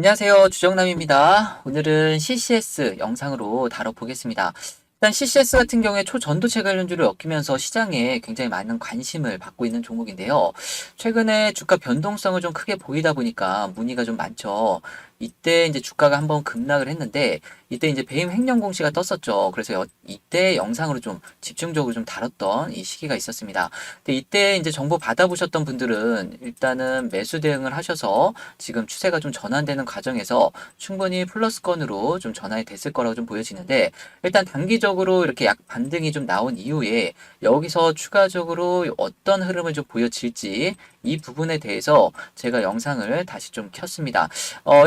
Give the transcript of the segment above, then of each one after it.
안녕하세요. 주정남입니다. 오늘은 CCS 영상으로 다뤄보겠습니다. 일단 CCS 같은 경우에 초전도체 관련주를 엮이면서 시장에 굉장히 많은 관심을 받고 있는 종목인데요. 최근에 주가 변동성을 좀 크게 보이다 보니까 문의가 좀 많죠. 이때 이제 주가가 한번 급락을 했는데 이때 이제 배임 횡령 공시가 떴었죠. 그래서 이때 영상으로 좀 집중적으로 좀 다뤘던 이 시기가 있었습니다. 근데 이때 이제 정보 받아보셨던 분들은 일단은 매수 대응을 하셔서 지금 추세가 좀 전환되는 과정에서 충분히 플러스권으로 좀 전환이 됐을 거라고 좀 보여지는데, 일단 단기적으로 이렇게 약 반등이 좀 나온 이후에 여기서 추가적으로 어떤 흐름을 좀 보여질지 이 부분에 대해서 제가 영상을 다시 좀 켰습니다.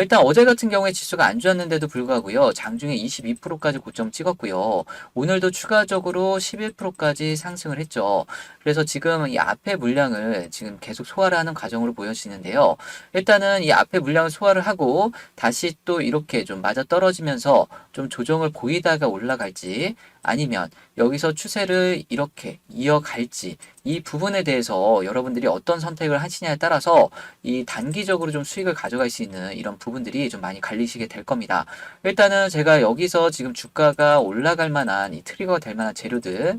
일단 어제 같은 경우에 지수가 안 좋았는데도 불구하고요, 장중에 22%까지 고점 찍었고요. 오늘도 추가적으로 11%까지 상승을 했죠. 그래서 지금 이 앞에 물량을 지금 계속 소화를 하는 과정으로 보여지는데요. 일단은 이 앞에 물량을 소화를 하고 다시 또 이렇게 좀 맞아 떨어지면서 좀 조정을 보이다가 올라갈지, 아니면 여기서 추세를 이렇게 이어갈지, 이 부분에 대해서 여러분들이 어떤 선택을 하시냐에 따라서 이 단기적으로 좀 수익을 가져갈 수 있는 이런 부분들이 좀 많이 갈리시게 될 겁니다. 일단은 제가 여기서 지금 주가가 올라갈 만한 이 트리거가 될 만한 재료들,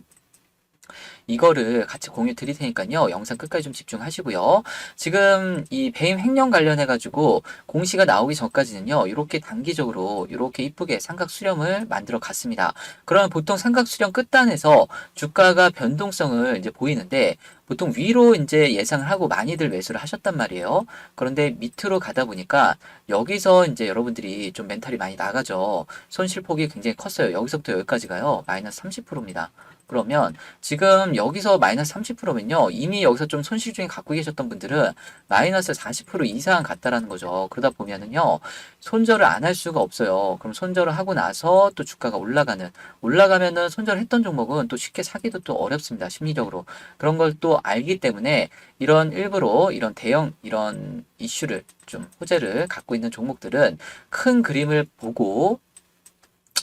이거를 같이 공유 드릴 테니까요. 영상 끝까지 좀 집중하시고요. 지금 이 배임 횡령 관련해 가지고 공시가 나오기 전까지는요, 이렇게 단기적으로 이렇게 이쁘게 삼각 수렴을 만들어 갔습니다. 그러면 보통 삼각 수렴 끝단에서 주가가 변동성을 이제 보이는데, 보통 위로 이제 예상을 하고 많이들 매수를 하셨단 말이에요. 그런데 밑으로 가다 보니까 여기서 이제 여러분들이 좀 멘탈이 많이 나가죠. 손실폭이 굉장히 컸어요. 여기서부터 여기까지 가요. 마이너스 30%입니다. 그러면 지금 여기서 마이너스 30%면요. 이미 여기서 좀 손실 중에 갖고 계셨던 분들은 마이너스 40% 이상 갔다라는 거죠. 그러다 보면은요, 손절을 안 할 수가 없어요. 그럼 손절을 하고 나서 또 주가가 올라가면은 손절했던 종목은 또 쉽게 사기도 또 어렵습니다. 심리적으로. 그런 걸 또 알기 때문에 이런 일부러 이런 대형 이런 이슈를 좀 호재를 갖고 있는 종목들은 큰 그림을 보고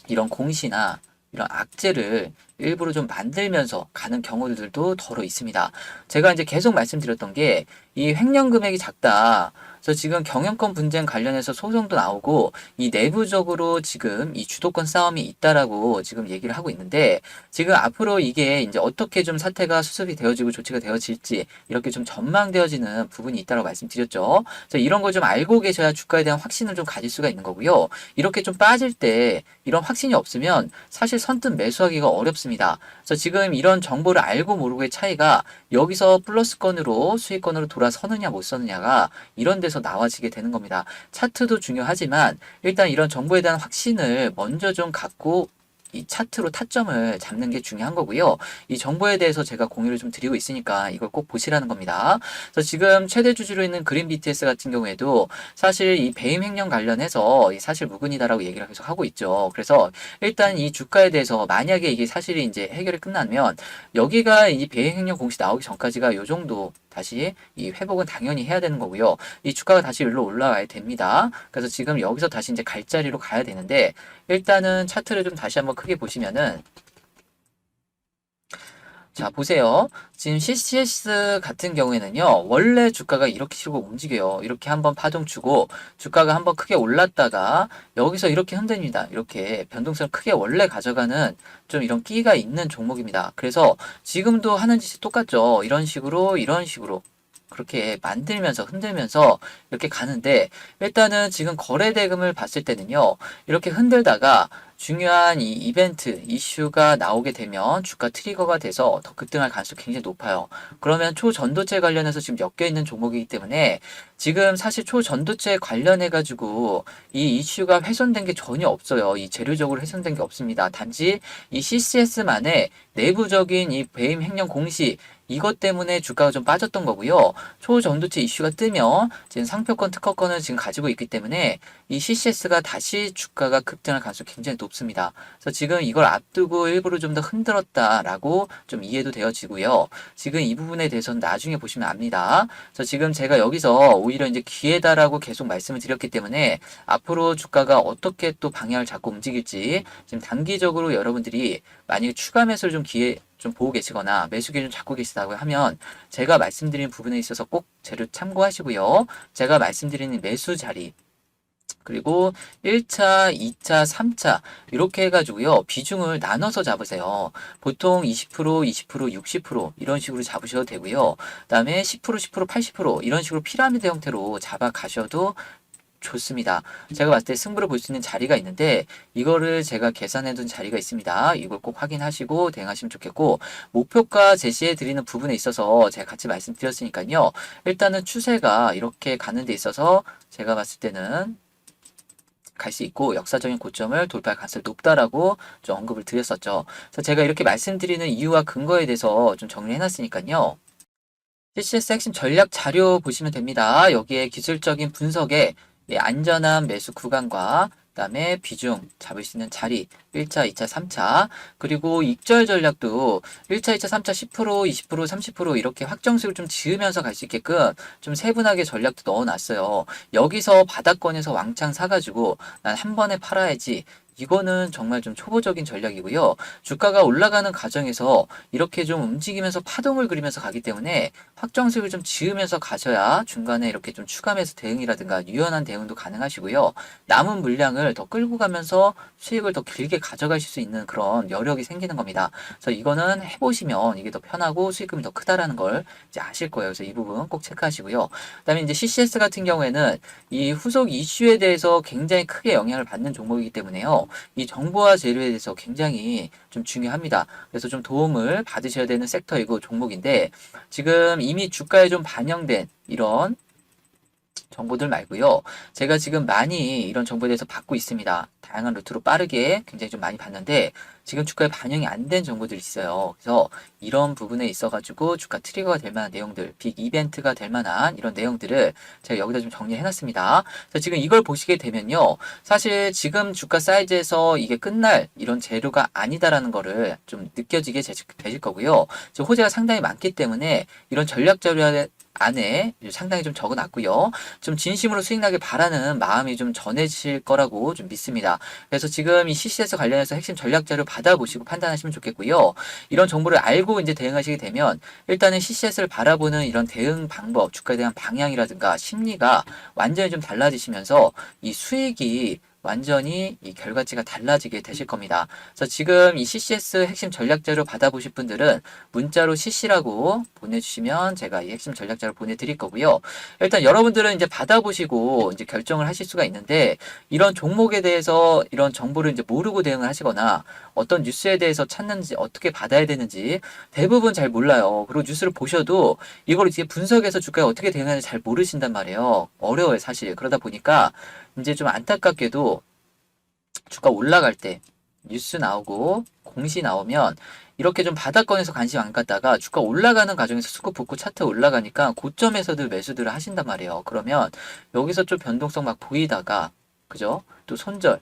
이런 공시나 이런 악재를 일부러 좀 만들면서 가는 경우들도 더러 있습니다. 제가 이제 계속 말씀드렸던 게 이 횡령 금액이 작다. 그래서 지금 경영권 분쟁 관련해서 소송도 나오고 이 내부적으로 지금 이 주도권 싸움이 있다라고 지금 얘기를 하고 있는데, 지금 앞으로 이게 이제 어떻게 좀 사태가 수습이 되어지고 조치가 되어질지 이렇게 좀 전망되어지는 부분이 있다고 말씀드렸죠. 그래서 이런 걸 좀 알고 계셔야 주가에 대한 확신을 좀 가질 수가 있는 거고요. 이렇게 좀 빠질 때 이런 확신이 없으면 사실 선뜻 매수하기가 어렵습니다. 그래서 지금 이런 정보를 알고 모르고의 차이가 여기서 플러스권으로 수익권으로 돌아서느냐 못 서느냐가 이런 데서 나와지게 되는 겁니다. 차트도 중요하지만 일단 이런 정보에 대한 확신을 먼저 좀 갖고 이 차트로 타점을 잡는 게 중요한 거고요. 이 정보에 대해서 제가 공유를 좀 드리고 있으니까 이걸 꼭 보시라는 겁니다. 그래서 지금 최대 주주로 있는 그린 BTS 같은 경우에도 사실 이 배임 횡령 관련해서 사실 무근이다라고 얘기를 계속 하고 있죠. 그래서 일단 이 주가에 대해서 만약에 이게 사실이 이제 해결이 끝나면 여기가 이 배임 횡령 공시 나오기 전까지가 요 정도 다시 이 회복은 당연히 해야 되는 거고요. 이 주가가 다시 일로 올라와야 됩니다. 그래서 지금 여기서 다시 이제 갈 자리로 가야 되는데, 일단은 차트를 좀 다시 한번 크게 보시면은, 자, 보세요. 지금 CCS 같은 경우에는요, 원래 주가가 이렇게 치고 움직여요. 이렇게 한번 파동 주고, 주가가 한번 크게 올랐다가, 여기서 이렇게 흔듭니다. 이렇게 변동성을 크게 원래 가져가는 좀 이런 끼가 있는 종목입니다. 그래서 지금도 하는 짓이 똑같죠. 이런 식으로. 그렇게 만들면서 흔들면서 이렇게 가는데, 일단은 지금 거래 대금을 봤을 때는요, 이렇게 흔들다가 중요한 이 이벤트, 이슈가 나오게 되면 주가 트리거가 돼서 더 급등할 가능성이 굉장히 높아요. 그러면 초전도체 관련해서 지금 엮여 있는 종목이기 때문에 지금 사실 초전도체 관련해가지고 이 이슈가 훼손된 게 전혀 없어요. 이 재료적으로 훼손된 게 없습니다. 단지 이 CCS만의 내부적인 이 배임 횡령 공시, 이것 때문에 주가가 좀 빠졌던 거고요. 초전도체 이슈가 뜨면 지금 상표권, 특허권을 지금 가지고 있기 때문에 이 CCS가 다시 주가가 급등할 가능성이 굉장히 높습니다. 그래서 지금 이걸 앞두고 일부러 좀 더 흔들었다라고 좀 이해도 되어지고요. 지금 이 부분에 대해서는 나중에 보시면 압니다. 그래서 지금 제가 여기서 오히려 이제 기회다라고 계속 말씀을 드렸기 때문에 앞으로 주가가 어떻게 또 방향을 잡고 움직일지 지금 단기적으로 여러분들이 만약에 추가 매수를 좀 좀 보고 계시거나 매수 기준 잡고 계시다고 하면 제가 말씀드린 부분에 있어서 꼭 재료 참고하시고요. 제가 말씀드리는 매수 자리, 그리고 1차, 2차, 3차 이렇게 해가지고요. 비중을 나눠서 잡으세요. 보통 20%, 20%, 60% 이런 식으로 잡으셔도 되고요. 그다음에 10%, 10%, 80% 이런 식으로 피라미드 형태로 잡아 가셔도 좋습니다. 제가 봤을 때 승부를 볼 수 있는 자리가 있는데 이거를 제가 계산해 둔 자리가 있습니다. 이걸 꼭 확인하시고 대응하시면 좋겠고 목표가 제시해 드리는 부분에 있어서 제가 같이 말씀드렸으니까요. 일단은 추세가 이렇게 가는 데 있어서 제가 봤을 때는 갈 수 있고 역사적인 고점을 돌파할 가능성이 높다라고 좀 언급을 드렸었죠. 그래서 제가 이렇게 말씀드리는 이유와 근거에 대해서 좀 정리해 놨으니까요. CCS 핵심 전략 자료 보시면 됩니다. 여기에 기술적인 분석에 안전한 매수 구간과 그다음에 비중 잡을 수 있는 자리 1차, 2차, 3차 그리고 익절 전략도 1차, 2차, 3차 10%, 20%, 30% 이렇게 확정수를 좀 지으면서 갈 수 있게끔 좀 세분하게 전략도 넣어놨어요. 여기서 바닥권에서 왕창 사가지고 난 한 번에 팔아야지. 이거는 정말 좀 초보적인 전략이고요. 주가가 올라가는 과정에서 이렇게 좀 움직이면서 파동을 그리면서 가기 때문에 확정수익을 좀 지으면서 가셔야 중간에 이렇게 좀 추가매수 대응이라든가 유연한 대응도 가능하시고요. 남은 물량을 더 끌고 가면서 수익을 더 길게 가져가실 수 있는 그런 여력이 생기는 겁니다. 그래서 이거는 해보시면 이게 더 편하고 수익금이 더 크다라는 걸 이제 아실 거예요. 그래서 이 부분 꼭 체크하시고요. 그다음에 이제 CCS 같은 경우에는 이 후속 이슈에 대해서 굉장히 크게 영향을 받는 종목이기 때문에요. 이 정보화 재료에 대해서 굉장히 좀 중요합니다. 그래서 좀 도움을 받으셔야 되는 섹터이고 종목인데 지금 이미 주가에 좀 반영된 이런 정보들 말고요. 제가 지금 많이 이런 정보에 대해서 받고 있습니다. 다양한 루트로 빠르게 굉장히 좀 많이 봤는데 지금 주가에 반영이 안 된 정보들이 있어요. 그래서 이런 부분에 있어가지고 주가 트리거가 될 만한 내용들, 빅 이벤트가 될 만한 이런 내용들을 제가 여기다 좀 정리해놨습니다. 그래서 지금 이걸 보시게 되면요. 사실 지금 주가 사이즈에서 이게 끝날 이런 재료가 아니다라는 거를 좀 느껴지게 되실 거고요. 지금 호재가 상당히 많기 때문에 이런 전략 자료 안에 상당히 좀 적어놨고요. 좀 진심으로 수익 나길 바라는 마음이 좀 전해질 거라고 좀 믿습니다. 그래서 지금 이 CCS 관련해서 핵심 전략 자료 받아보시고 판단하시면 좋겠고요. 이런 정보를 알고 이제 대응하시게 되면 일단은 CCS를 바라보는 이런 대응 방법, 주가에 대한 방향이라든가 심리가 완전히 좀 달라지시면서 이 수익이 완전히 이 결과치가 달라지게 되실 겁니다. 그래서 지금 이 CCS 핵심 전략 자료 받아보실 분들은 문자로 CC라고 보내주시면 제가 이 핵심 전략 자료 보내드릴 거고요. 일단 여러분들은 이제 받아보시고 이제 결정을 하실 수가 있는데 이런 종목에 대해서 이런 정보를 이제 모르고 대응을 하시거나 어떤 뉴스에 대해서 찾는지 어떻게 받아야 되는지 대부분 잘 몰라요. 그리고 뉴스를 보셔도 이걸 이제 분석해서 주가에 어떻게 대응하는지 잘 모르신단 말이에요. 어려워요, 사실. 그러다 보니까 이제 좀 안타깝게도 주가 올라갈 때 뉴스 나오고 공시 나오면 이렇게 좀 바닥권에서 관심 안 갖다가 주가 올라가는 과정에서 수급 붙고 차트 올라가니까 고점에서도 매수들을 하신단 말이에요. 그러면 여기서 좀 변동성 막 보이다가 그죠? 또 손절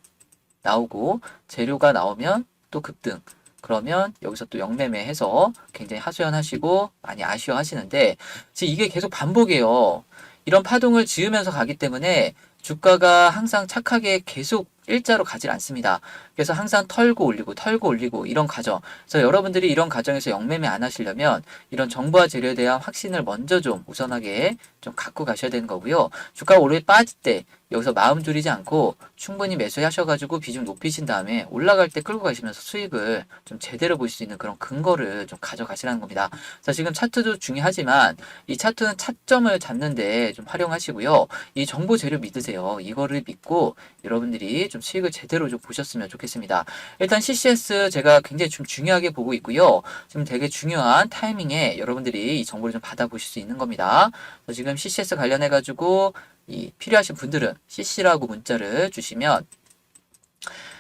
나오고 재료가 나오면 또 급등. 그러면 여기서 또 영매매해서 굉장히 하소연하시고 많이 아쉬워하시는데 지금 이게 계속 반복이에요. 이런 파동을 지으면서 가기 때문에 주가가 항상 착하게 계속 일자로 가질 않습니다. 그래서 항상 털고 올리고 이런 과정. 그래서 여러분들이 이런 과정에서 영매매 안 하시려면 이런 정보와 재료에 대한 확신을 먼저 좀 우선하게 좀 갖고 가셔야 되는 거고요. 주가가 오래 빠질 때 여기서 마음 졸이지 않고 충분히 매수하셔가지고 비중 높이신 다음에 올라갈 때 끌고 가시면서 수익을 좀 제대로 볼 수 있는 그런 근거를 좀 가져가시라는 겁니다. 그래서 지금 차트도 중요하지만 이 차트는 차점을 잡는데 좀 활용하시고요. 이 정보 재료 믿으세요. 이거를 믿고 여러분들이 좀 수익을 제대로 좀 보셨으면 좋겠습니다. 일단 CCS 제가 굉장히 좀 중요하게 보고 있고요. 지금 되게 중요한 타이밍에 여러분들이 이 정보를 좀 받아보실 수 있는 겁니다. 그래서 지금 CCS 관련해가지고 이 필요하신 분들은 CC라고 문자를 주시면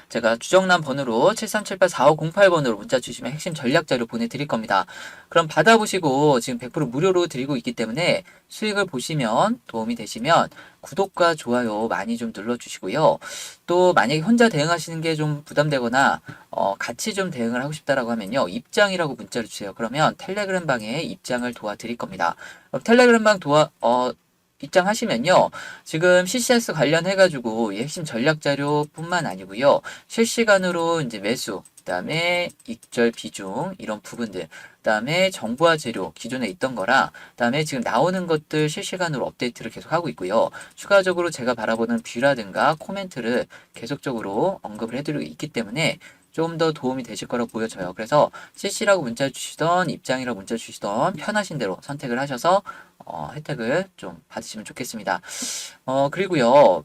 제가 주정란 번호로 7378-4508번으로 문자 주시면 핵심 전략 자료 보내드릴 겁니다. 그럼 받아보시고 지금 100% 무료로 드리고 있기 때문에 수익을 보시면 도움이 되시면 구독과 좋아요 많이 좀 눌러주시고요. 또 만약에 혼자 대응하시는 게 좀 부담되거나 같이 좀 대응을 하고 싶다라고 하면요. 입장이라고 문자를 주세요. 그러면 텔레그램 방에 입장을 도와드릴 겁니다. 그럼 텔레그램 방 입장하시면요. 지금 CCS 관련해가지고 이 핵심 전략 자료뿐만 아니고요. 실시간으로 이제 매수, 그다음에 익절 비중 이런 부분들, 그다음에 정보화 재료 기존에 있던 거랑, 그다음에 지금 나오는 것들 실시간으로 업데이트를 계속 하고 있고요. 추가적으로 제가 바라보는 뷰라든가 코멘트를 계속적으로 언급을 해드리고 있기 때문에 좀 더 도움이 되실 거라고 보여져요. 그래서 CC라고 문자 주시던, 입장이라고 문자 주시던 편하신 대로 선택을 하셔서 혜택을 좀 받으시면 좋겠습니다. 그리고요.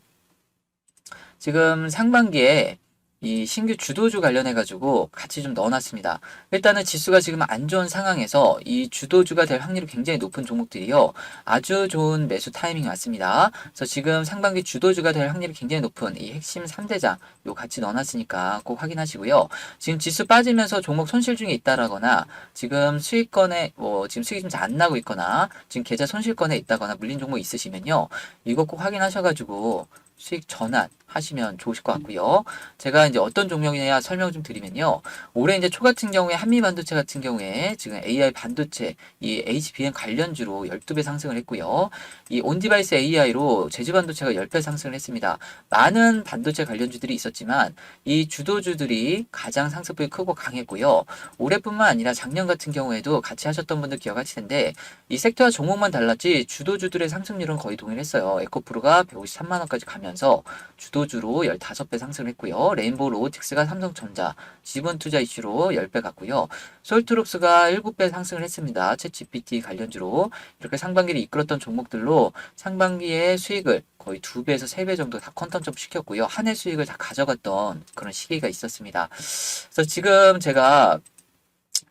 지금 상반기에 이 신규 주도주 관련해가지고 같이 좀 넣어놨습니다. 일단은 지수가 지금 안 좋은 상황에서 이 주도주가 될 확률이 굉장히 높은 종목들이요. 아주 좋은 매수 타이밍이 왔습니다. 그래서 지금 상반기 주도주가 될 확률이 굉장히 높은 이 핵심 3대장 요 같이 넣어놨으니까 꼭 확인하시고요. 지금 지수 빠지면서 종목 손실 중에 있다라거나 지금 수익권에 지금 수익이 좀 잘 안 나고 있거나 지금 계좌 손실권에 있다거나 물린 종목 있으시면요. 이거 꼭 확인하셔가지고 수익 전환하시면 좋으실 것 같고요. 제가 이제 어떤 종목이냐 설명 좀 드리면요. 올해 이제 초 같은 경우에 한미반도체 같은 경우에 지금 AI 반도체 이 HBM 관련주로 12배 상승을 했고요. 이 온디바이스 AI로 제주반도체가 10배 상승을 했습니다. 많은 반도체 관련주들이 있었지만 이 주도주들이 가장 상승폭이 크고 강했고요. 올해뿐만 아니라 작년 같은 경우에도 같이 하셨던 분들 기억하실 텐데 이 섹터와 종목만 달랐지 주도주들의 상승률은 거의 동일했어요. 에코프로가 153만 원까지 가면서 주도주로 15배 상승을 했고요. 레인보우 로보틱스가 삼성전자, 지분투자 이슈로 10배 갔고요. 솔트롭스가 7배 상승을 했습니다. 챗GPT 관련주로 이렇게 상반기를 이끌었던 종목들로 상반기에 수익을 거의 2배에서 3배 정도 다 퀀텀점 시켰고요. 한 해 수익을 다 가져갔던 그런 시기가 있었습니다. 그래서 지금 제가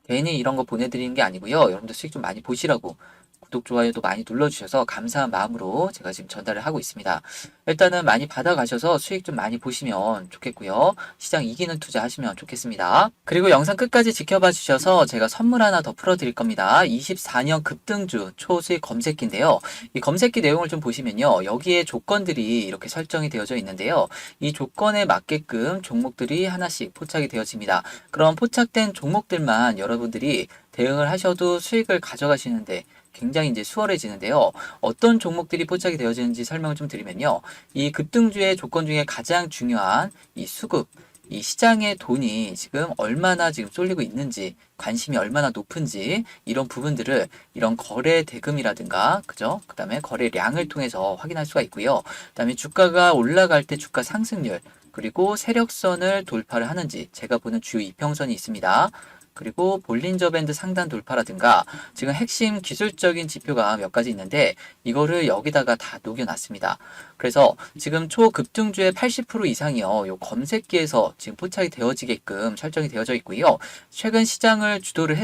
괜히 이런 거 보내드리는 게 아니고요. 여러분들 수익 좀 많이 보시라고 구독, 좋아요도 많이 눌러주셔서 감사한 마음으로 제가 지금 전달을 하고 있습니다. 일단은 많이 받아가셔서 수익 좀 많이 보시면 좋겠고요. 시장 이기는 투자 하시면 좋겠습니다. 그리고 영상 끝까지 지켜봐 주셔서 제가 선물 하나 더 풀어드릴 겁니다. 24년 급등주 초수익 검색기인데요. 이 검색기 내용을 좀 보시면요. 여기에 조건들이 이렇게 설정이 되어져 있는데요. 이 조건에 맞게끔 종목들이 하나씩 포착이 되어집니다. 그럼 포착된 종목들만 여러분들이 대응을 하셔도 수익을 가져가시는데 굉장히 이제 수월해지는데요. 어떤 종목들이 포착이 되어지는지 설명을 좀 드리면요. 이 급등주의 조건 중에 가장 중요한 이 수급, 이 시장의 돈이 지금 얼마나 지금 쏠리고 있는지, 관심이 얼마나 높은지, 이런 부분들을 이런 거래 대금이라든가, 그죠? 그 다음에 거래량을 통해서 확인할 수가 있고요. 그 다음에 주가가 올라갈 때 주가 상승률, 그리고 세력선을 돌파를 하는지, 제가 보는 주요 이평선이 있습니다. 그리고 볼린저 밴드 상단 돌파라든가 지금 핵심 기술적인 지표가 몇 가지 있는데 이거를 여기다가 다 녹여놨습니다. 그래서 지금 초급등주의 80% 이상이요. 요 검색기에서 지금 포착이 되어지게끔 설정이 되어져 있고요. 최근 시장을 주도를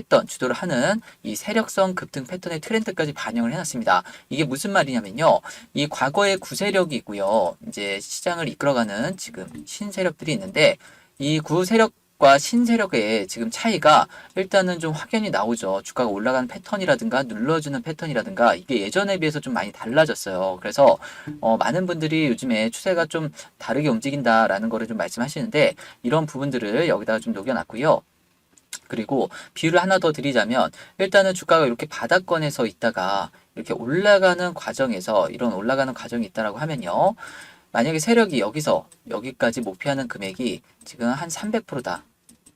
하는 이 세력성 급등 패턴의 트렌드까지 반영을 해놨습니다. 이게 무슨 말이냐면요. 이 과거의 구세력이 있고요. 이제 시장을 이끌어가는 지금 신세력들이 있는데 이 구세력과 신세력의 지금 차이가 일단은 좀 확연히 나오죠. 주가가 올라가는 패턴이라든가 눌러주는 패턴이라든가 이게 예전에 비해서 좀 많이 달라졌어요. 그래서 많은 분들이 요즘에 추세가 좀 다르게 움직인다라는 거를 좀 말씀하시는데 이런 부분들을 여기다가 좀 녹여놨고요. 그리고 비유를 하나 더 드리자면 일단은 주가가 이렇게 바닥권에서 있다가 이렇게 올라가는 과정에서 이런 올라가는 과정이 있다라고 하면요. 만약에 세력이 여기서 여기까지 목표하는 금액이 지금 한 300%다.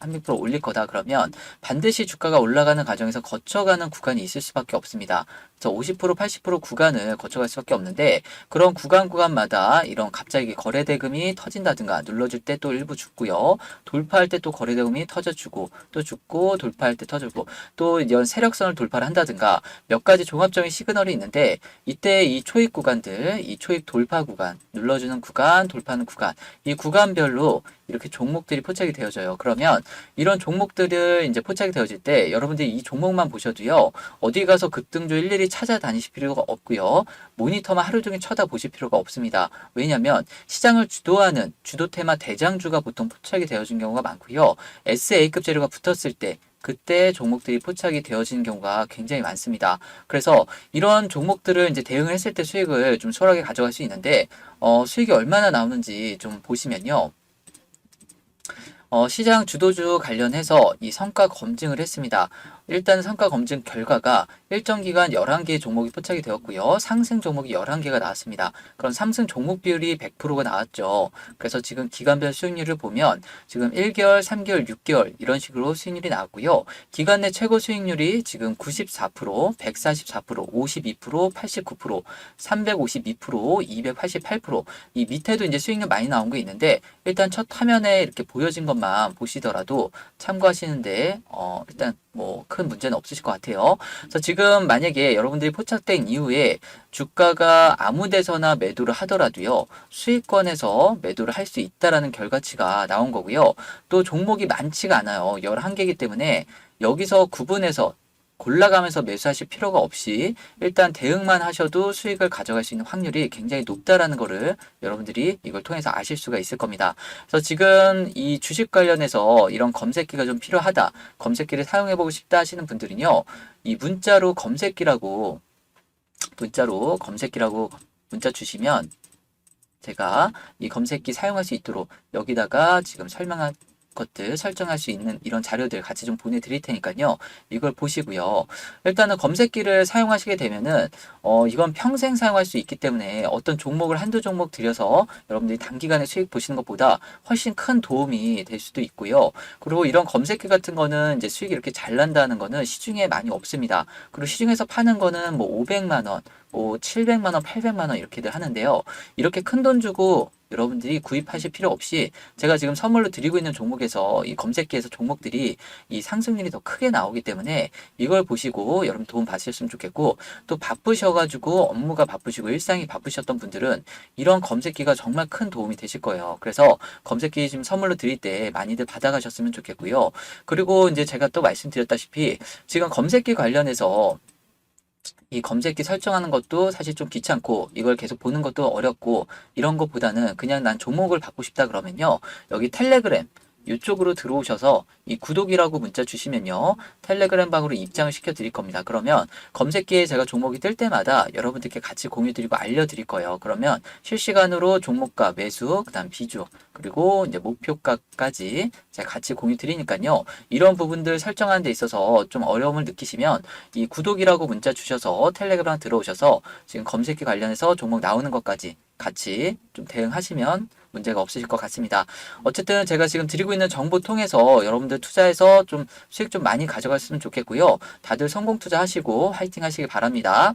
300% 올릴 거다 그러면 반드시 주가가 올라가는 과정에서 거쳐가는 구간이 있을 수밖에 없습니다. 그래서 50% 80% 구간을 거쳐갈 수밖에 없는데 그런 구간마다 이런 갑자기 거래대금이 터진다든가 눌러줄 때 또 일부 죽고요. 돌파할 때 또 거래대금이 터져주고 또 죽고 돌파할 때 터지고 또 이런 세력선을 돌파를 한다든가 몇 가지 종합적인 시그널이 있는데 이때 이 초입 구간들, 이 초입 돌파 구간, 눌러주는 구간, 돌파하는 구간 이 구간별로 이렇게 종목들이 포착이 되어져요. 그러면 이런 종목들을 이제 포착이 되어질 때 여러분들이 이 종목만 보셔도요. 어디 가서 급등주 일일이 찾아다니실 필요가 없고요. 모니터만 하루 종일 쳐다보실 필요가 없습니다. 왜냐하면 시장을 주도하는 주도 테마 대장주가 보통 포착이 되어진 경우가 많고요. SA급 재료가 붙었을 때 그때 종목들이 포착이 되어지는 경우가 굉장히 많습니다. 그래서 이런 종목들을 이제 대응을 했을 때 수익을 좀 수월하게 가져갈 수 있는데 수익이 얼마나 나오는지 좀 보시면요. 시장 주도주 관련해서 이 성과 검증을 했습니다. 일단 성과 검증 결과가 일정 기간 11개의 종목이 포착이 되었고요. 상승 종목이 11개가 나왔습니다. 그럼 상승 종목 비율이 100%가 나왔죠. 그래서 지금 기간별 수익률을 보면 지금 1개월, 3개월, 6개월 이런 식으로 수익률이 나왔고요. 기간 내 최고 수익률이 지금 94%, 144%, 52%, 89%, 352%, 288%. 이 밑에도 이제 수익률 많이 나온 게 있는데 일단 첫 화면에 이렇게 보여진 것만 보시더라도 참고하시는데 일단 뭐 큰 문제는 없으실 것 같아요. 그래서 지금 만약에 여러분들이 포착된 이후에 주가가 아무 데서나 매도를 하더라도요. 수익권에서 매도를 할 수 있다라는 결과치가 나온 거고요. 또 종목이 많지가 않아요. 11개이기 때문에 여기서 구분해서 골라가면서 매수하실 필요가 없이 일단 대응만 하셔도 수익을 가져갈 수 있는 확률이 굉장히 높다라는 거를 여러분들이 이걸 통해서 아실 수가 있을 겁니다. 그래서 지금 이 주식 관련해서 이런 검색기가 좀 필요하다, 검색기를 사용해보고 싶다 하시는 분들은요, 이 문자로 검색기라고 문자 주시면 제가 이 검색기 사용할 수 있도록 여기다가 지금 설명한 것들 설정할 수 있는 이런 자료들 같이 좀 보내드릴 테니까요. 이걸 보시고요. 일단은 검색기를 사용하시게 되면은 이건 평생 사용할 수 있기 때문에 어떤 종목을 한두 종목 들여서 여러분들이 단기간에 수익 보시는 것보다 훨씬 큰 도움이 될 수도 있고요. 그리고 이런 검색기 같은 거는 이제 수익이 이렇게 잘 난다는 거는 시중에 많이 없습니다. 그리고 시중에서 파는 거는 뭐 500만 원, 뭐 700만 원, 800만 원 이렇게들 하는데요. 이렇게 큰 돈 주고 여러분들이 구입하실 필요 없이 제가 지금 선물로 드리고 있는 종목에서 이 검색기에서 종목들이 이 상승률이 더 크게 나오기 때문에 이걸 보시고 여러분 도움 받으셨으면 좋겠고, 또 바쁘셔가지고 업무가 바쁘시고 일상이 바쁘셨던 분들은 이런 검색기가 정말 큰 도움이 되실 거예요. 그래서 검색기 지금 선물로 드릴 때 많이들 받아가셨으면 좋겠고요. 그리고 이제 제가 또 말씀드렸다시피 지금 검색기 관련해서 이 검색기 설정하는 것도 사실 좀 귀찮고 이걸 계속 보는 것도 어렵고 이런 것보다는 그냥 난 종목을 받고 싶다 그러면요. 여기 텔레그램 이쪽으로 들어오셔서 이 구독이라고 문자 주시면요. 텔레그램 방으로 입장을 시켜 드릴 겁니다. 그러면 검색기에 제가 종목이 뜰 때마다 여러분들께 같이 공유 드리고 알려 드릴 거예요. 그러면 실시간으로 종목가 매수, 그다음 비중, 그리고 이제 목표가까지 제가 같이 공유 드리니까요. 이런 부분들 설정하는 데 있어서 좀 어려움을 느끼시면 이 구독이라고 문자 주셔서 텔레그램 들어오셔서 지금 검색기 관련해서 종목 나오는 것까지 같이 좀 대응하시면 문제가 없으실 것 같습니다. 어쨌든 제가 지금 드리고 있는 정보 통해서 여러분들 투자해서 좀 수익 좀 많이 가져갔으면 좋겠고요. 다들 성공 투자하시고 화이팅 하시길 바랍니다.